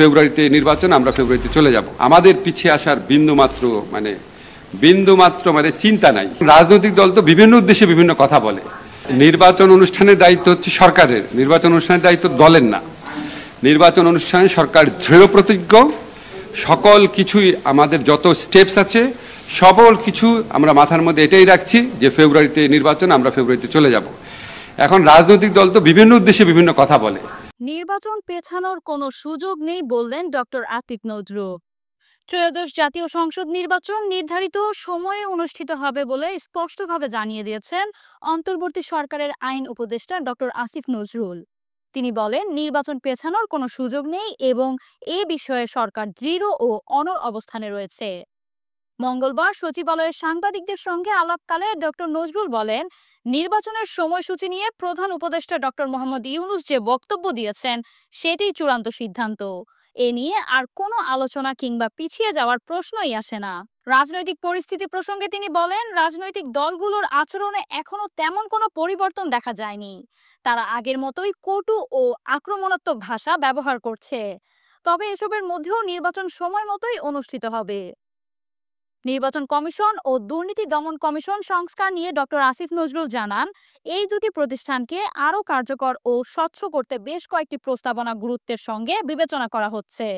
ফেব্রুয়ারিতে নির্বাচন, আমরা ফেব্রুয়ারিতে চলে যাব। আমাদের পিছিয়ে আসার বিন্দুমাত্র চিন্তা নাই। রাজনৈতিক দল তো বিভিন্ন উদ্দেশ্যে বিভিন্ন কথা বলে। নির্বাচন অনুষ্ঠানের দায়িত্ব হচ্ছে সরকারের, নির্বাচন অনুষ্ঠানের দায়িত্ব দলের না। নির্বাচন অনুষ্ঠানে সরকার দৃঢ় প্রতিজ্ঞ। সকল কিছুই আমাদের যত স্টেপস আছে সকল কিছু আমরা মাথার মধ্যে এটাই রাখছি যে ফেব্রুয়ারিতে নির্বাচন, আমরা ফেব্রুয়ারিতে চলে যাব। এখন রাজনৈতিক দল তো বিভিন্ন উদ্দেশ্যে বিভিন্ন কথা বলে। নির্বাচন পেছানোর কোনো সুযোগ নেই বললেন ডক্টর আতিক নজরুল। ত্রয়োদশ জাতীয় সংসদ নির্বাচন নির্ধারিত সময়ে অনুষ্ঠিত হবে বলে স্পষ্টভাবে জানিয়ে দিয়েছেন অন্তর্বর্তী সরকারের আইন উপদেষ্টা ডক্টর আসিফ নজরুল। তিনি বলেন, নির্বাচন পেছানোর কোনো সুযোগ নেই এবং এ বিষয়ে সরকার দৃঢ় ও অনড় অবস্থানে রয়েছে। মঙ্গলবার সচিবালয়ে সাংবাদিকদের সঙ্গে আলাপকালে ডক্টর নজরুল বলেন, নির্বাচনের সময়সূচি নিয়ে প্রধান উপদেষ্টা ডক্টর মোহাম্মদ ইউনূস যে বক্তব্য দিয়েছেন সেটাই চূড়ান্ত সিদ্ধান্ত। এ নিয়ে আর কোনো আলোচনা কিংবা পিছিয়ে যাওয়ার প্রশ্নই আসে না। রাজনৈতিক পরিস্থিতি প্রসঙ্গে তিনি বলেন, রাজনৈতিক দলগুলোর আচরণে এখনো তেমন কোনো পরিবর্তন দেখা যায়নি। তারা আগের মতোই কটু ও আক্রমণাত্মক ভাষা ব্যবহার করছে। তবে এসবের মধ্যেও নির্বাচন সময় মতোই অনুষ্ঠিত হবে। নির্বাচন কমিশন ও দুর্নীতি দমন কমিশন সংস্কার নিয়ে ডক্টর আসিফ নজরুল জানান, এই দুটি প্রতিষ্ঠানকে আরও কার্যকর ও স্বচ্ছ করতে বেশ কয়েকটি প্রস্তাবনা গুরুত্বের সঙ্গে বিবেচনা করা হচ্ছে।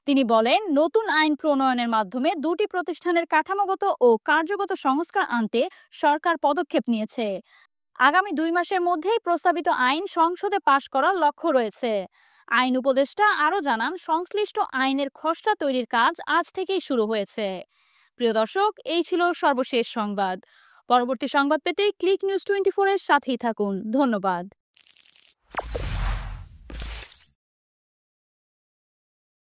তিনি বলেন, নতুন আইন প্রণয়নের মাধ্যমে দুটি প্রতিষ্ঠানের কাঠামোগত ও কার্যগত সংস্কার আনতে সরকার পদক্ষেপ নিয়েছে। আগামী 2 মাসের মধ্যেই প্রস্তাবিত আইন সংসদে পাশ করার লক্ষ্য রয়েছে। আইন উপদেষ্টা আরও জানান, সংশ্লিষ্ট আইনের খসড়া তৈরির কাজ আজ থেকেই শুরু হয়েছে। প্রিয় দর্শক, এই ছিল সর্বশেষ সংবাদ। পরবর্তী সংবাদ পেতে ক্লিক নিউজ 24 এর সাথেই থাকুন। ধন্যবাদ।